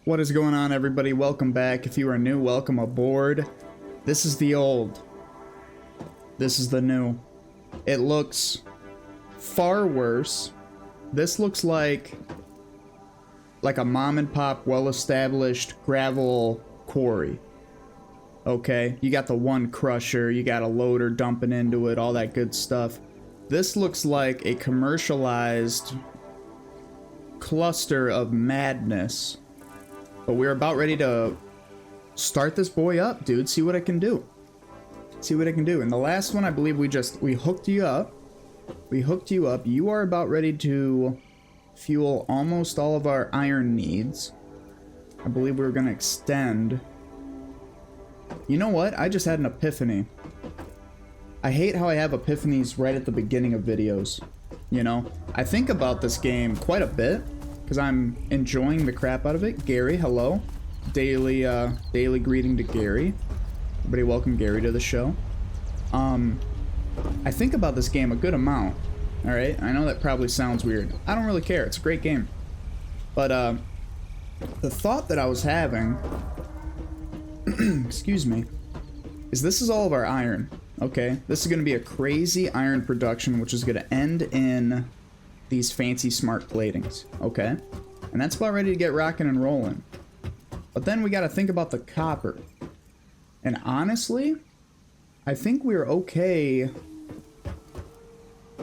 What is going on, everybody? Welcome back. If you are new, welcome aboard. This is the old. This is the new. It looks far worse. This looks like a mom and pop, well-established gravel quarry. Okay, you got the one crusher, you got a loader dumping into it, all that good stuff. This looks like a commercialized cluster of madness. But we're about ready to start this boy up, dude. See what it can do. See what it can do. In the last one, I believe we hooked you up. We hooked you up. You are about ready to fuel almost all of our iron needs. I believe we were going to extend. You know what? I just had an epiphany. I hate how I have epiphanies right at the beginning of videos. You know? I think about this game quite a bit, because I'm enjoying the crap out of it. Gary, hello. Daily greeting to Gary. Everybody welcome Gary to the show. I think about this game a good amount. Alright? I know that probably sounds weird. I don't really care. It's a great game. But, the thought that I was having... excuse me. Is this is all of our iron. Okay? This is going to be a crazy iron production, which is going to end in... these fancy smart platings, okay? And that's about ready to get rocking and rolling. But then we got to think about the copper. And honestly, I think we're okay.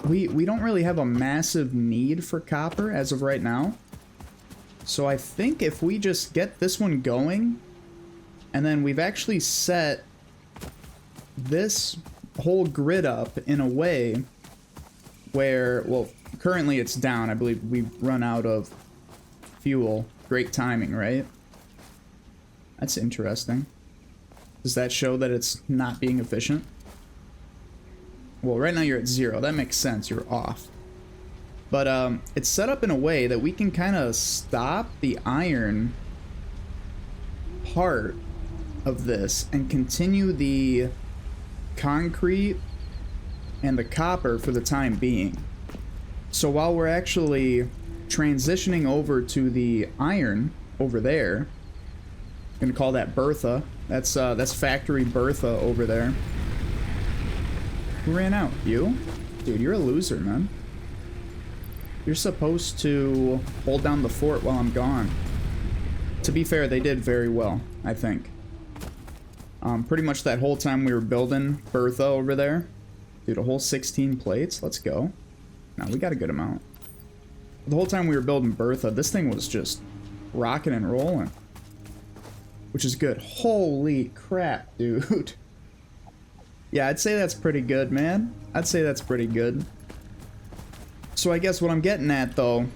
We don't really have a massive need for copper as of right now. So I think if we just get this one going, and then we've actually set this whole grid up in a way where, well, currently it's down. I believe we've run out of fuel. Great timing, right? That's interesting. Does that show that it's not being efficient? Well, right now you're at 0. That makes sense. You're off. But it's set up in a way that we can kind of stop the iron part of this and continue the concrete and the copper for the time being. So while we're actually transitioning over to the iron over there, I'm gonna call that Bertha. That's factory Bertha over there. Who ran out? You? Dude, you're a loser, man. You're supposed to hold down the fort while I'm gone. To be fair, they did very well, I think. Pretty much that whole time we were building Bertha over there. Dude, a whole 16 plates. Let's go. No, we got a good amount. The whole time we were building Bertha, this thing was just rocking and rolling. Which is good. Holy crap, dude. Yeah, I'd say that's pretty good, man. I'd say that's pretty good. So I guess what I'm getting at, though,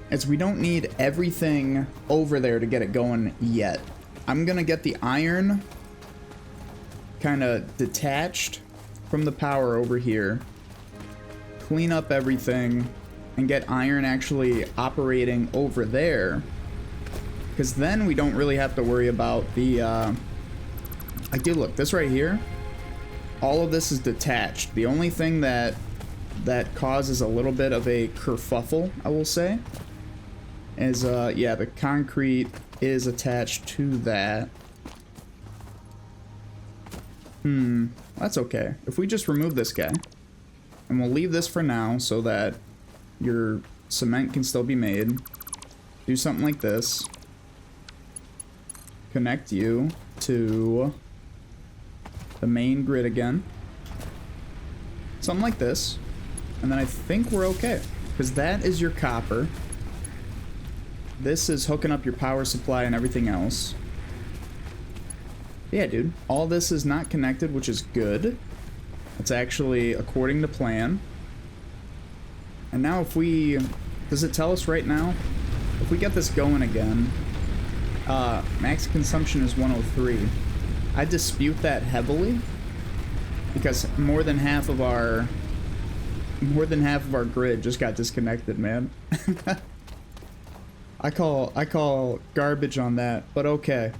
is we don't need everything over there to get it going yet. I'm gonna get the iron kind of detached from the power over here. Clean up everything and get iron actually operating over there, because then we don't really have to worry about the like, dude, look, this right here, all of this is detached. The only thing that causes a little bit of a kerfuffle, I will say, is yeah, the concrete is attached to that. That's okay. If we just remove this guy, and we'll leave this for now so that your cement can still be made. Do something like this. Connect you to the main grid again. Something like this. And then I think we're okay. Because that is your copper. This is hooking up your power supply and everything else. Yeah, dude. All this is not connected, which is good. It's actually according to plan. And now if we... does it tell us right now? If we get this going again... max consumption is 103. I dispute that heavily. Because more than half of our grid just got disconnected, man. I call garbage on that, but okay.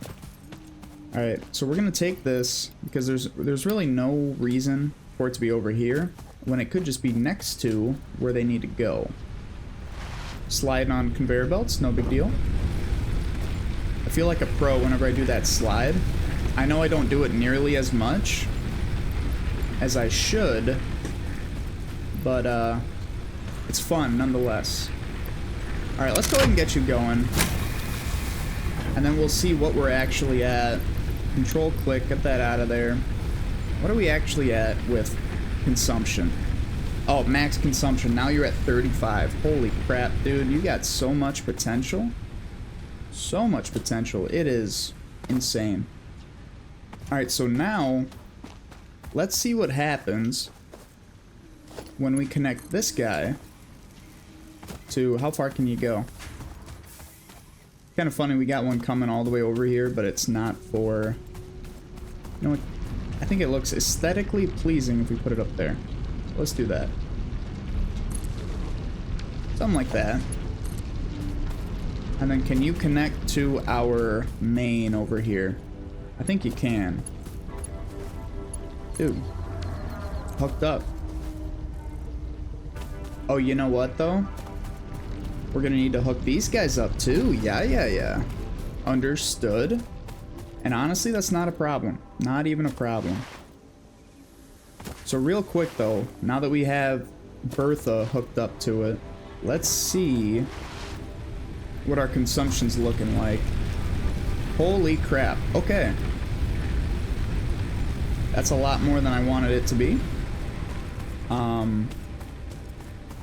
Alright, so we're gonna take this, because there's really no reason for it to be over here, when it could just be next to where they need to go. Sliding on conveyor belts, no big deal. I feel like a pro whenever I do that slide. I know I don't do it nearly as much as I should, but it's fun nonetheless. Alright, let's go ahead and get you going. And then we'll see what we're actually at. Control click, get that out of there. What are we actually at with consumption? Oh, max consumption. Now you're at 35. Holy crap, dude. You got so much potential. So much potential. It is insane. Alright, so now let's see what happens when we connect this guy to... How far can you go? Kind of funny, we got one coming all the way over here, but it's not for... You know what? I think it looks aesthetically pleasing if we put it up there. Let's do that. Something like that. And then can you connect to our main over here? I think you can. Dude. Hooked up. Oh, you know what though? We're gonna need to hook these guys up too. Yeah. Understood. And honestly, that's not a problem. Not even a problem. So real quick though, now that we have Bertha hooked up to it, let's see what our consumption's looking like. Holy crap. Okay. That's a lot more than I wanted it to be. And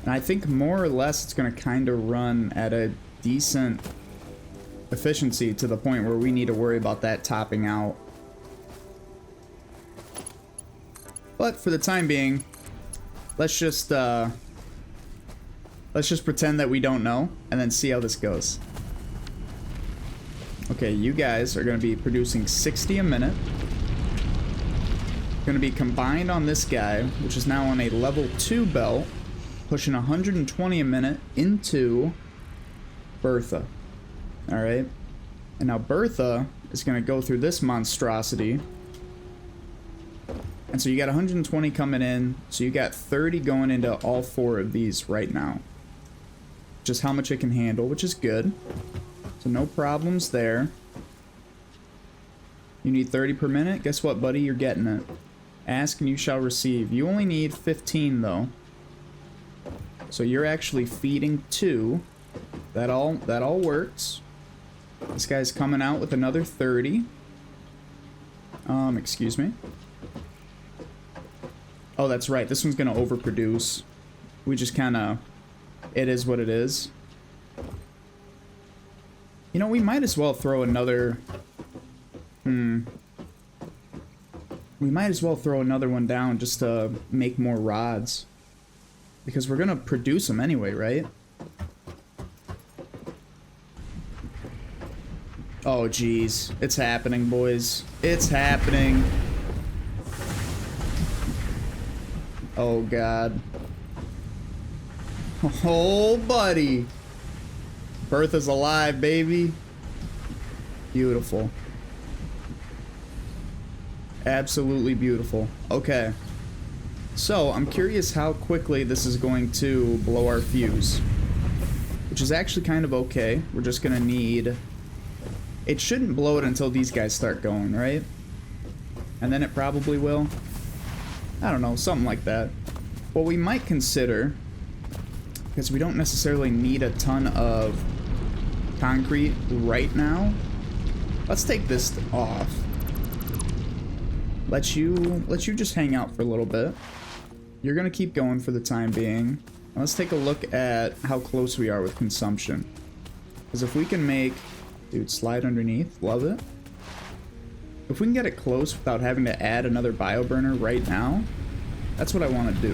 I think more or less it's gonna kind of run at a decent efficiency to the point where we need to worry about that topping out. But for the time being, let's just pretend that we don't know and then see how this goes. Okay, you guys are going to be producing 60 a minute. Going to be combined on this guy, which is now on a level 2 belt, pushing 120 a minute into Bertha. Alright. And now Bertha is going to go through this monstrosity. And so you got 120 coming in. So you got 30 going into all 4 of these right now. Just how much it can handle, which is good. So no problems there. You need 30 per minute? Guess what, buddy? You're getting it. Ask and you shall receive. You only need 15 though. So you're actually feeding 2. That all works. This guy's coming out with another 30. Excuse me. Oh, that's right. This one's gonna overproduce. We just kinda... It is what it is. You know, we might as well throw another... We might as well throw another one down just to make more rods. Because we're gonna produce them anyway, right? Oh, geez. It's happening, boys. It's happening. Oh, God. Oh, buddy. Bertha's alive, baby. Beautiful. Absolutely beautiful. Okay. So, I'm curious how quickly this is going to blow our fuse. Which is actually kind of okay. We're just gonna need... It shouldn't blow it until these guys start going, right? And then it probably will. I don't know, something like that. What we might consider, because we don't necessarily need a ton of concrete right now. Let's take this off. Let you just hang out for a little bit. You're gonna keep going for the time being. Let's take a look at how close we are with consumption. Because if we can make... Dude, slide underneath. Love it. If we can get it close without having to add another bioburner right now, that's what I want to do.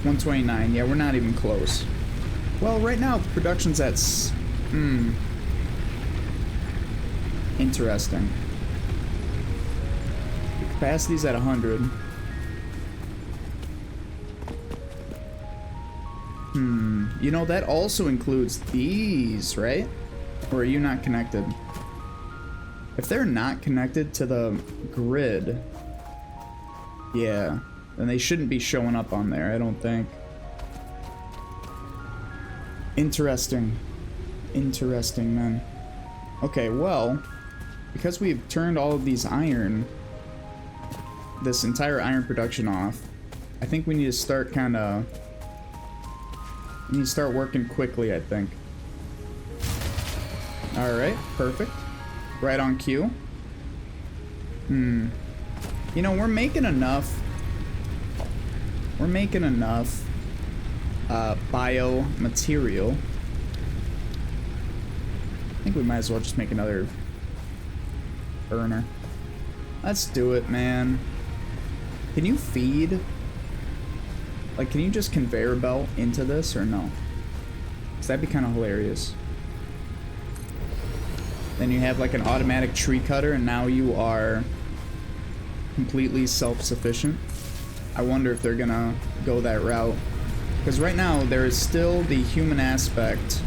129. Yeah, we're not even close. Well, right now, production's at... Interesting. The capacity's at 100. You know, that also includes these, right? Or are you not connected? If they're not connected to the grid, yeah, then they shouldn't be showing up on there, I don't think. Interesting. Interesting, man. Okay, well, because we've turned all of these this entire iron production off, I think we need to start working quickly, I think. Alright, perfect. Right on cue. You know, we're making enough. We're making enough biomaterial. I think we might as well just make another burner. Let's do it, man. Can you feed? Like, can you just conveyor belt into this or no? Because that'd be kind of hilarious. Then you have like an automatic tree cutter and now you are completely self-sufficient. I wonder if they're gonna go that route. Because right now there is still the human aspect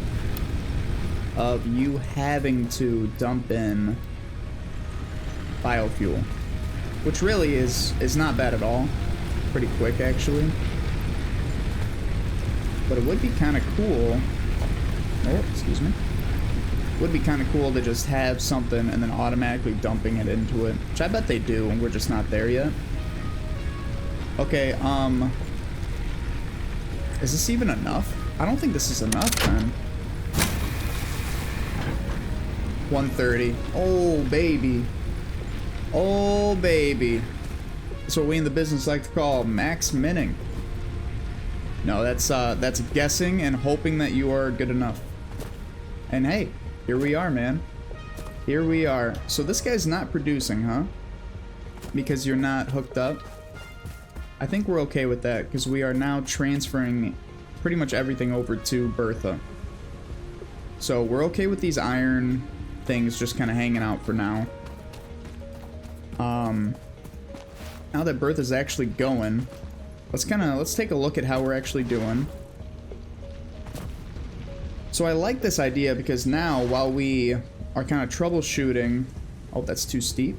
of you having to dump in biofuel, which really is not bad at all. Pretty quick, actually. But it would be kind of cool. Oh, excuse me. It would be kind of cool to just have something and then automatically dumping it into it, which I bet they do, and we're just not there yet. Okay, is this even enough? I don't think this is enough, man. 130. Oh, baby. Oh, baby. That's what we in the business like to call max minning. No, that's guessing and hoping that you are good enough. And hey, here we are, man. Here we are. So this guy's not producing, huh? Because you're not hooked up? I think we're okay with that, because we are now transferring pretty much everything over to Bertha. So we're okay with these iron things just kind of hanging out for now. Now that Bertha's actually going, let's take a look at how we're actually doing. So I like this idea because now while we are kind of troubleshooting, oh, that's too steep.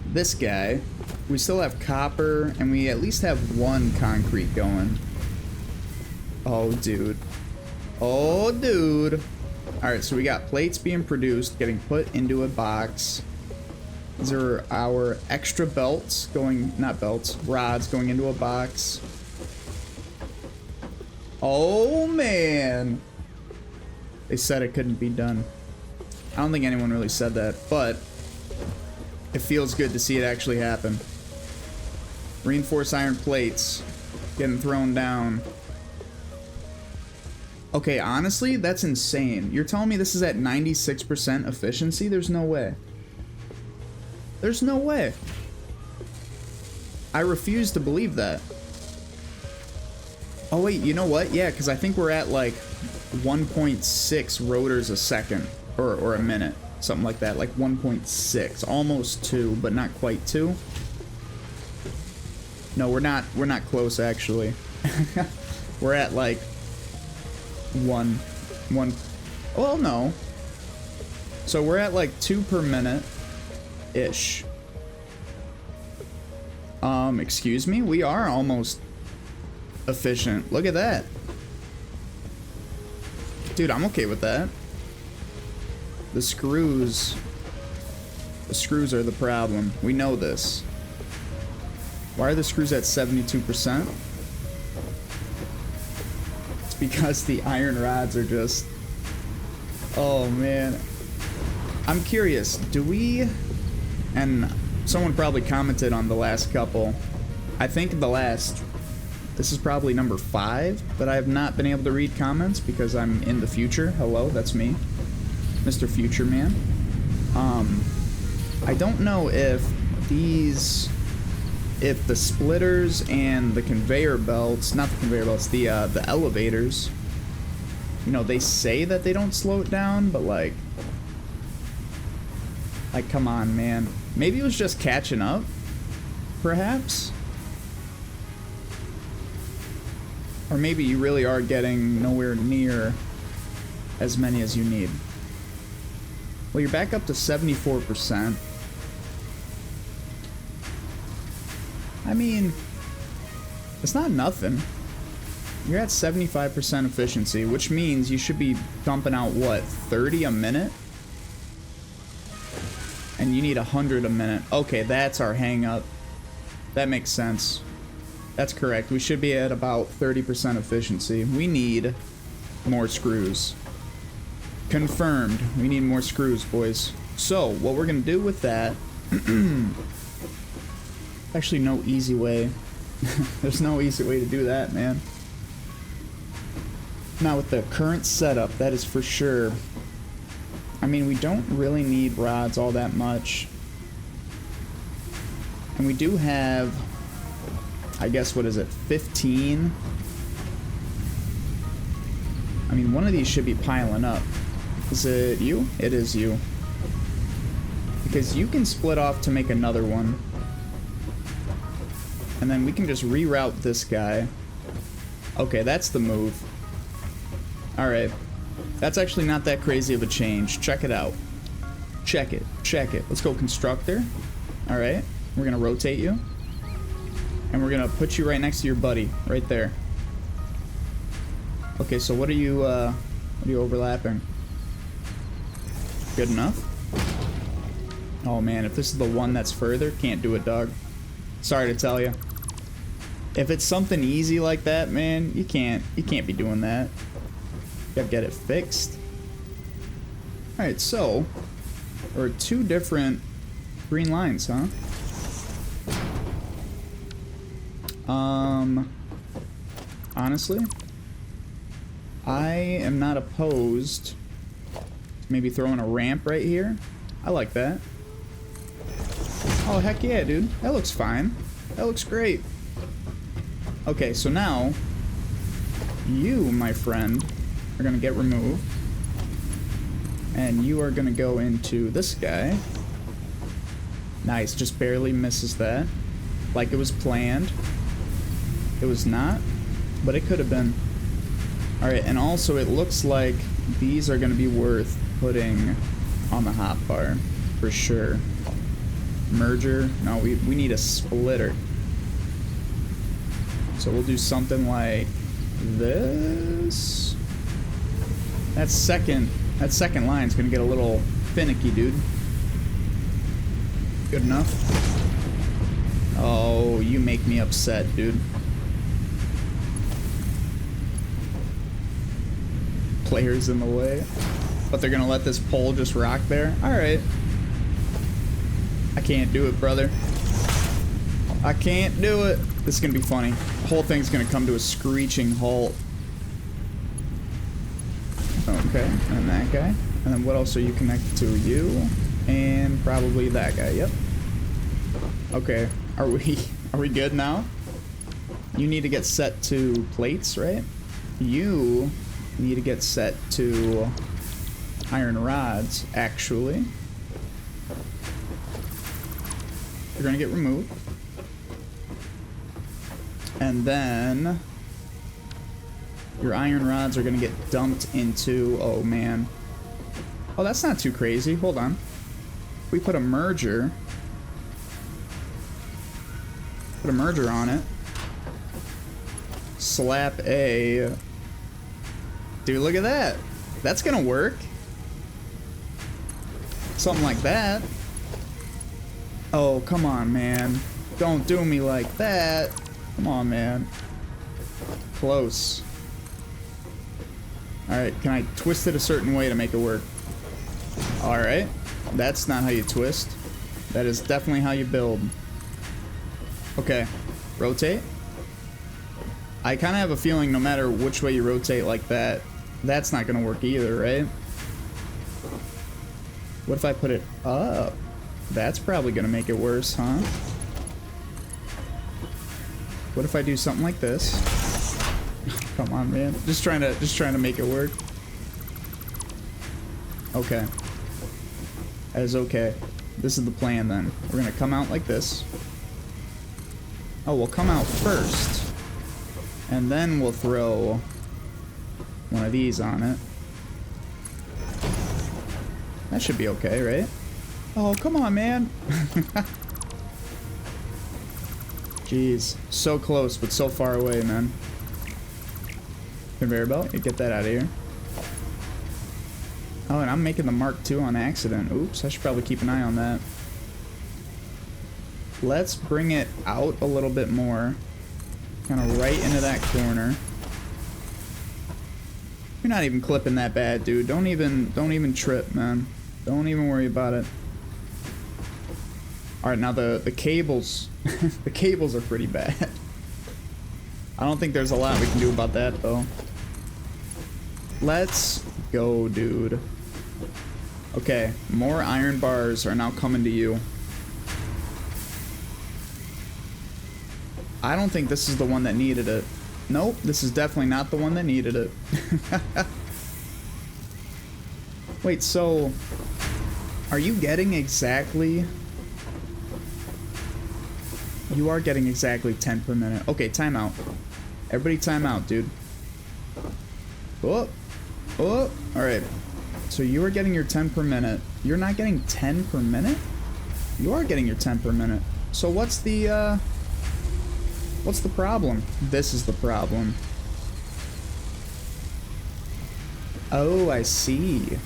This guy, we still have copper and we at least have one concrete going. Oh, dude. Oh, dude. Alright, so we got plates being produced, getting put into a box. These are our extra belts going, not belts, rods going into a box. Oh, man. They said it couldn't be done. I don't think anyone really said that, but it feels good to see it actually happen. Reinforced iron plates getting thrown down. Okay, honestly, that's insane. You're telling me this is at 96% efficiency? There's no way. There's no way. I refuse to believe that. Oh wait, you know what? Yeah, because I think we're at like 1.6 rotors a second. Or a minute. Something like that. Like 1.6. Almost 2, but not quite 2. No, we're not close actually. We're at like 1. Well, no. So we're at like 2 per minute. Ish. Excuse me? We are almost efficient. Look at that. Dude, I'm okay with that. The screws are the problem. We know this. Why are the screws at 72%? It's because the iron rods are just... Oh, man. I'm curious, do we... And someone probably commented on the last couple. I think this is probably number 5, but I have not been able to read comments because I'm in the future. Hello, that's me, Mr. Future Man. I don't know if the splitters and the conveyor belts, not the conveyor belts, the elevators, you know, they say that they don't slow it down, but like, come on, man. Maybe it was just catching up, perhaps? Or maybe you really are getting nowhere near as many as you need. Well, you're back up to 74%. I mean, it's not nothing. You're at 75% efficiency, which means you should be dumping out, what, 30 a minute? And you need 100 a minute. Okay, that's our hang up. That makes sense. That's correct. We should be at about 30% efficiency. We need more screws. Confirmed. We need more screws, boys. So, what we're going to do with that... Actually, no easy way. There's no easy way to do that, man. Not with the current setup, that is for sure. I mean, we don't really need rods all that much. And we do have... I guess, what is it, 15? I mean, one of these should be piling up. Is it you? It is you. Because you can split off to make another one. And then we can just reroute this guy. Okay, that's the move. Alright. That's actually not that crazy of a change. Check it out. Check it. Check it. Let's go constructor. Alright. We're gonna rotate you. And we're gonna put you right next to your buddy, right there. Okay, so what are you overlapping? Good enough? Oh man, if this is the one that's further, can't do it, dog. Sorry to tell you. If it's something easy like that, man, you can't be doing that. You gotta get it fixed. Alright, so there are two different green lines, huh? Honestly, I am not opposed to maybe throwing a ramp right here. I like that. Oh, heck yeah, dude. That looks fine. That looks great. Okay, so now, you, my friend, are gonna get removed. And you are gonna go into this guy. Nice, just barely misses that. Like it was planned. It was not, but it could have been. Alright, and also it looks like these are going to be worth putting on the hotbar, for sure. Merger, no, we need a splitter. So we'll do something like this. That second line's going to get a little finicky, dude. Good enough. Oh, you make me upset, dude. Players in the way. But they're gonna let this pole just rock there? Alright. I can't do it, brother. I can't do it. This is gonna be funny. The whole thing's gonna come to a screeching halt. Okay, and that guy. And then what else are you connected to? You. And probably that guy, yep. Okay. Are we good now? You need to get set to plates, right? You need to get set to iron rods, actually. They're gonna get removed. And then your iron rods are gonna get dumped into, oh man. Oh, that's not too crazy. Hold on. If we put a merger on it, slap a... Dude, look at that. That's gonna work. Something like that. Oh, come on, man. Don't do me like that. Come on, man. Close. Alright, can I twist it a certain way to make it work? Alright. That's not how you twist. That is definitely how you build. Okay. Rotate. I kind of have a feeling no matter which way you rotate like that, that's not going to work either, right? What if I put it up? That's probably going to make it worse, huh? What if I do something like this? Come on, man. Just trying to make it work. Okay. That is okay. This is the plan then. We're going to come out like this. Oh, we'll come out first. And then we'll throw one of these on it. That should be okay, right? Oh, come on, man. Jeez. So close, but so far away, man. Conveyor belt, you get that out of here. Oh, and I'm making the Mark II on accident. Oops, I should probably keep an eye on that. Let's bring it out a little bit more. Kind of right into that corner. You're not even clipping that bad, dude. Don't even trip, man. Don't even worry about it. Alright, now the cables. The cables are pretty bad. I don't think there's a lot we can do about that, though. Let's go, dude. Okay, more iron bars are now coming to you. I don't think this is the one that needed it. Nope, this is definitely not the one that needed it. Wait, so... Are you getting exactly... You are getting exactly 10 per minute. Okay, time out. Everybody time out, dude. Oh! Oh! Alright. So you are getting your 10 per minute. You're not getting 10 per minute? You are getting your 10 per minute. So what's the problem? This is the problem. Oh, I see.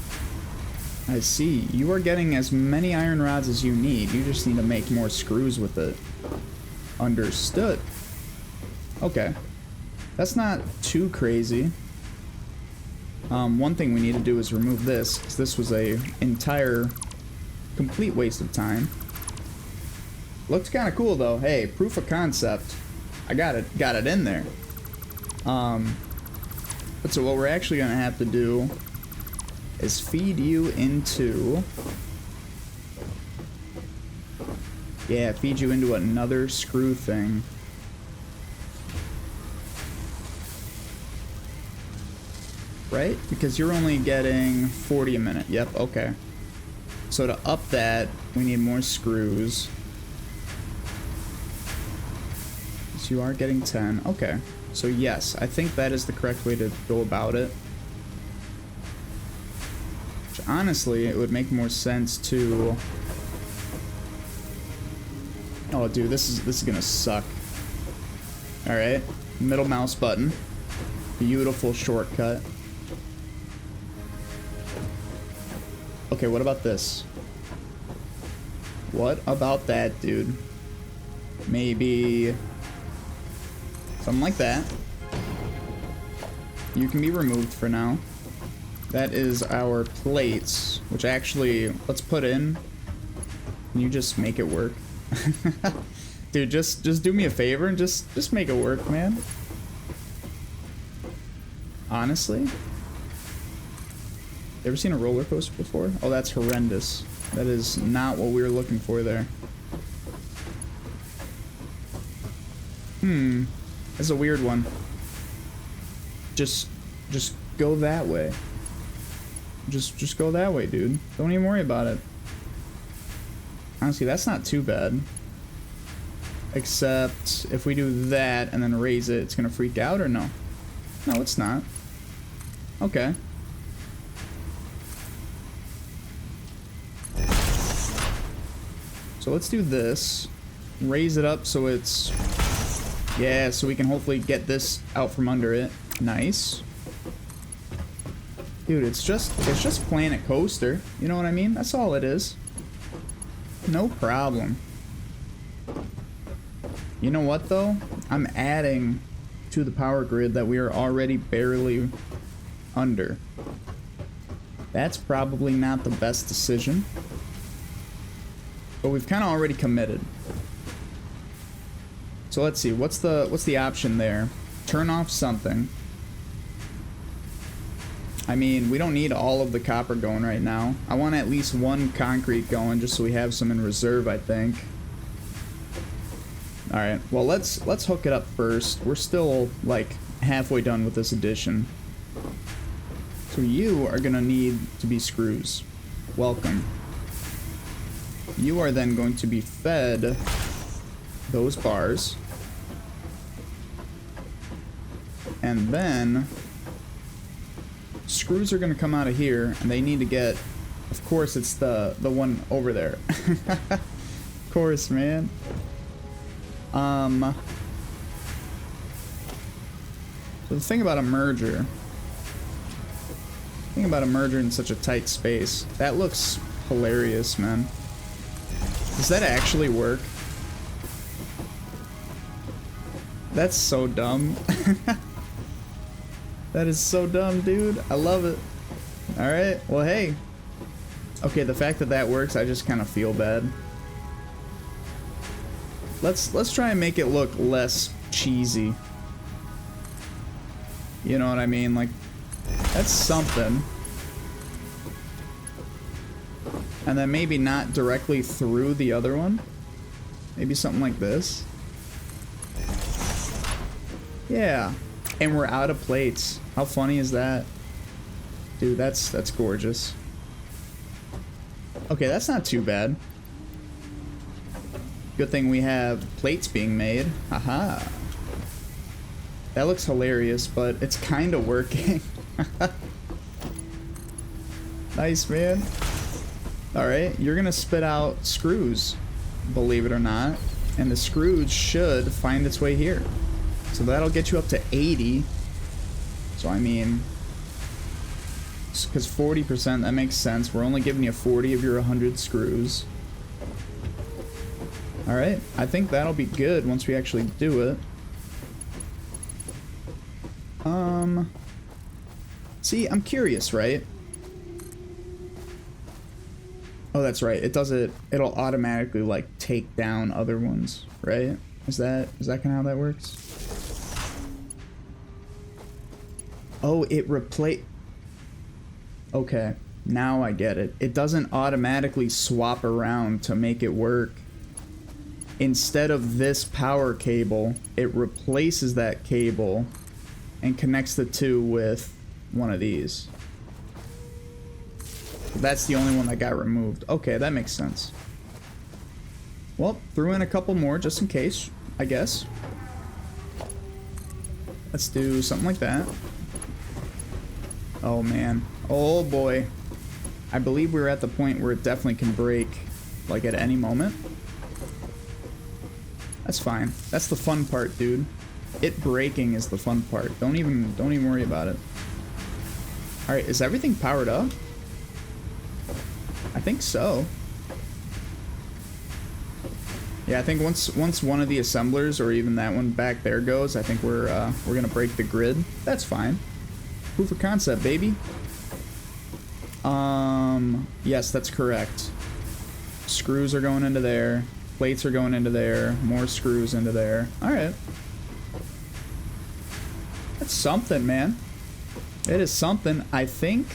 I see. You are getting as many iron rods as you need. You just need to make more screws with it. Understood. Okay. That's not too crazy. One thing we need to do is remove this, because this was a entire complete waste of time. Looks kind of cool though. Hey, proof of concept. I got it in there. But so what we're actually gonna have to do is feed you into... Yeah, feed you into another screw thing. Right? Because you're only getting 40 a minute. Yep, okay. So to up that, we need more screws. So you are getting 10. Okay. So yes, I think that is the correct way to go about it. Which honestly, it would make more sense to... Oh, dude, this is gonna suck. Alright. Middle mouse button. Beautiful shortcut. Okay, what about this? What about that, dude? Maybe... something like that. You can be removed for now. That is our plates, which actually, let's put in. Can you just make it work? Dude, just do me a favor and just make it work, man. Honestly. Ever seen a roller coaster before? Oh, that's horrendous. That is not what we were looking for there. That's a weird one. Just go that way. Just go that way, dude. Don't even worry about it. Honestly, that's not too bad. Except if we do that and then raise it, it's gonna freak out, or no? No, it's not. Okay. So let's do this. Raise it up so it's... Yeah, so we can hopefully get this out from under it. Nice. Dude, it's just Planet Coaster. You know what I mean? That's all it is. No problem. You know what, though? I'm adding to the power grid that we are already barely under. That's probably not the best decision. But we've kind of already committed. So let's see, what's the option there? Turn off something. I mean, we don't need all of the copper going right now. I want at least one concrete going just so we have some in reserve, I think. Alright, well let's hook it up first. We're still like halfway done with this addition. So you are gonna need to be screws. Welcome. You are then going to be fed those bars. And then screws are going to come out of here and they need to get, of course it's the one over there. Of course, man. So the thing about a merger Think about a merger in such a tight space. That looks hilarious, man. Does that actually work? That's so dumb. That is so dumb, dude. I love it. Alright, well, hey. Okay, the fact that that works, I just kind of feel bad. Let's try and make it look less cheesy. You know what I mean? Like, that's something. And then maybe not directly through the other one. Maybe something like this. Yeah. And we're out of plates. How funny is that? Dude, that's gorgeous. Okay, that's not too bad. Good thing we have plates being made. Haha. That looks hilarious, but it's kind of working. Nice, man. Alright, you're gonna spit out screws, believe it or not. And the screws should find its way here. So that'll get you up to 80. So I mean, because 40%, that makes sense. We're only giving you 40 of your 100 screws. Alright, I think that'll be good once we actually do it. See, I'm curious, right? Oh, that's right. It does it. It'll automatically like take down other ones, right? Is that kind of how that works? Oh, it replace. Okay, now I get it. It doesn't automatically swap around to make it work. Instead of this power cable, it replaces that cable and connects the two with one of these. That's the only one that got removed. Okay, that makes sense. Well, threw in a couple more just in case, I guess. Let's do something like that. Oh man. Oh boy. I believe we're at the point where it definitely can break, like at any moment. That's fine. That's the fun part, dude. It breaking is the fun part. Don't even worry about it. Alright, is everything powered up? I think so. Yeah, I think once one of the assemblers or even that one back there goes, I think we're gonna break the grid. That's fine. Proof of concept, baby. Yes, that's correct. Screws are going into there. Plates are going into there. More screws into there. Alright. That's something, man. It is something. I think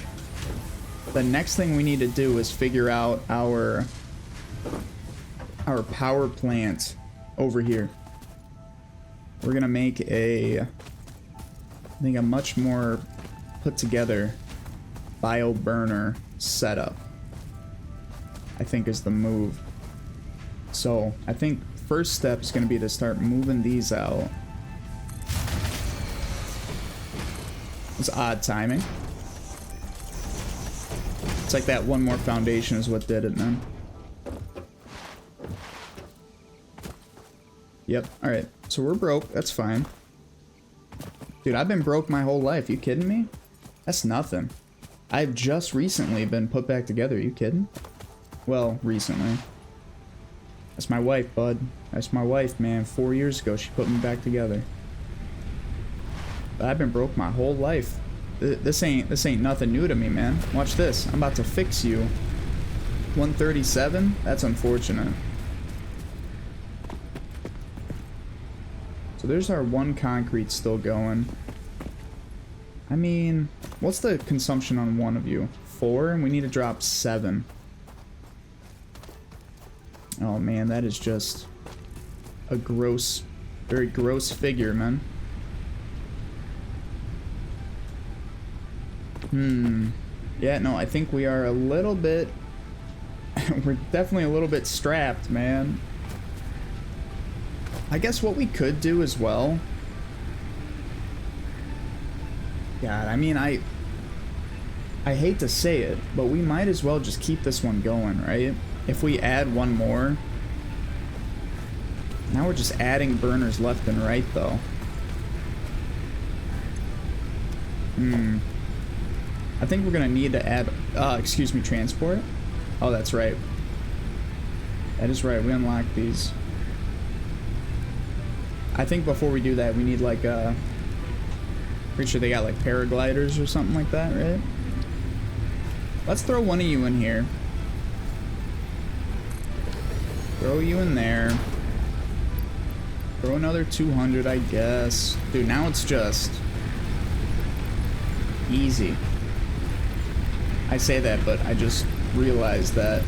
the next thing we need to do is figure out our power plant over here. We're gonna make I think a much more put together bio burner setup, I think, is the move. So I think first step is going to be to start moving these out. It's odd timing. It's like that one more foundation is what did it, man. Yep, alright. So we're broke, that's fine. Dude, I've been broke my whole life, you kidding me? That's nothing. I've just recently been put back together, you kidding? Well, recently. That's my wife, bud. That's my wife, man. 4 years ago, she put me back together. But I've been broke my whole life. This ain't nothing new to me, man. Watch this. I'm about to fix you. 137? That's unfortunate. So there's our one concrete still going. I mean, what's the consumption on one of you? 4, and we need to drop 7. Oh man, that is just a gross, very gross figure, man. Yeah, no, I think we are a little bit... we're definitely a little bit strapped, man. I guess what we could do as well... God, I mean, I hate to say it, but we might as well just keep this one going, right? If we add one more... Now we're just adding burners left and right, though. I think we're gonna need to add, excuse me, transport. Oh, that's right. That is right, we unlocked these. I think before we do that, we need like, pretty sure they got like paragliders or something like that, right? Let's throw one of you in here. Throw you in there. Throw another 200, I guess. Dude, now it's just easy. I say that, but I just realized that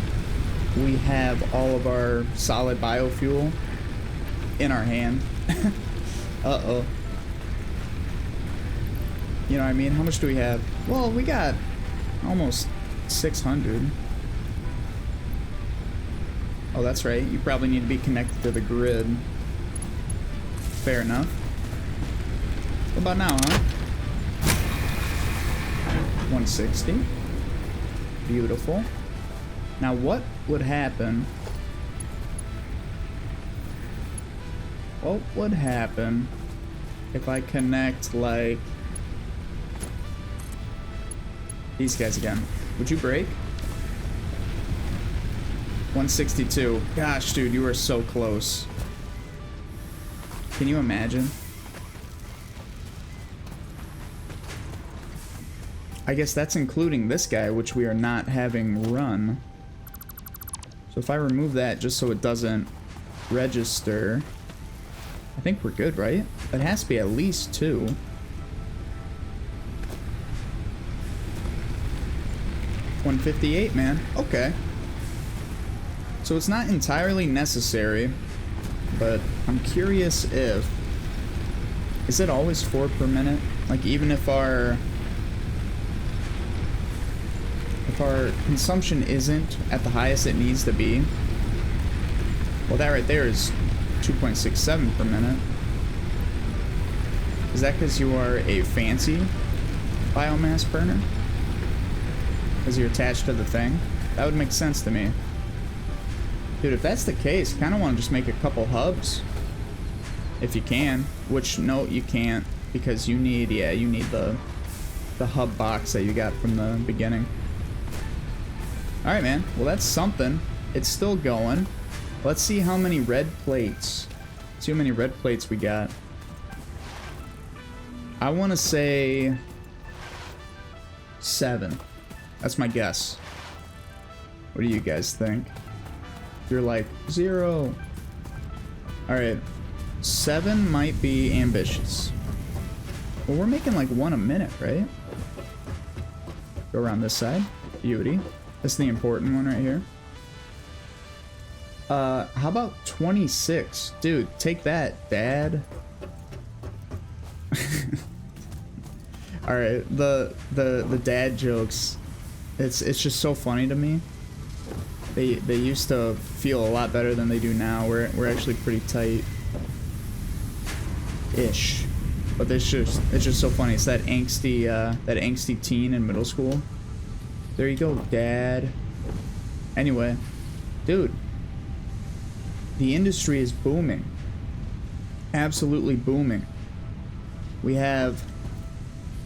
we have all of our solid biofuel in our hand. Uh-oh. You know what I mean? How much do we have? Well, we got almost 600. Oh, that's right. You probably need to be connected to the grid. Fair enough. What about now, huh? 160. Beautiful. Now, what would happen? What would happen if I connect, like, these guys again? Would you break? 162. Gosh, dude, you are so close. Can you imagine? I guess that's including this guy, which we are not having run. So if I remove that just so it doesn't register, I think we're good, right? It has to be at least 2. $158, man. Okay. So it's not entirely necessary, but I'm curious if... Is it always 4 per minute? Like, even if our consumption isn't at the highest it needs to be... Well, that right there is 2.67 per minute. Is that because you are a fancy biomass burner? Because you're attached to the thing? That would make sense to me. Dude, if that's the case, kind of want to just make a couple hubs. If you can. Which, no, you can't. Because you need, yeah, you need the hub box that you got from the beginning. Alright, man. Well, that's something. It's still going. Let's see how many red plates. See how many red plates we got. I want to say 7. That's my guess. What do you guys think? You're like 0. Alright. 7 might be ambitious. Well, we're making like 1 a minute, right? Go around this side. Beauty. This is the important one right here. How about 26? Dude, take that, Dad. Alright, the dad jokes. It's just so funny to me. They used to feel a lot better than they do now. We're actually pretty tight ish. But it's just so funny. It's that angsty teen in middle school. There you go, Dad. Anyway, dude, the industry is booming. Absolutely booming. We have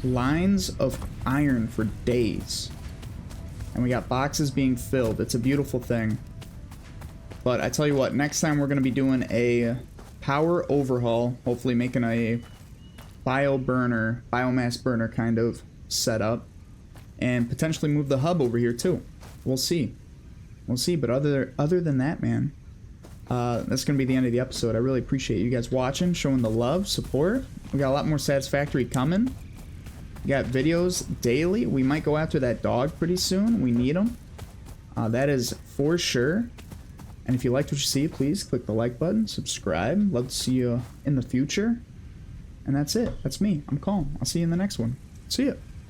lines of iron for days. And we got boxes being filled. It's a beautiful thing. But I tell you what, next time we're going to be doing a power overhaul. Hopefully making a biomass burner kind of setup. And potentially move the hub over here too. We'll see. We'll see. But other than that, man, that's going to be the end of the episode. I really appreciate you guys watching, showing the love, support. We got a lot more Satisfactory coming. We got videos daily. We might go after that dog pretty soon. We need him. That is for sure. And if you liked what you see, please click the like button, subscribe. Love to see you in the future. And that's it. That's me. I'm Calm. I'll see you in the next one. See ya.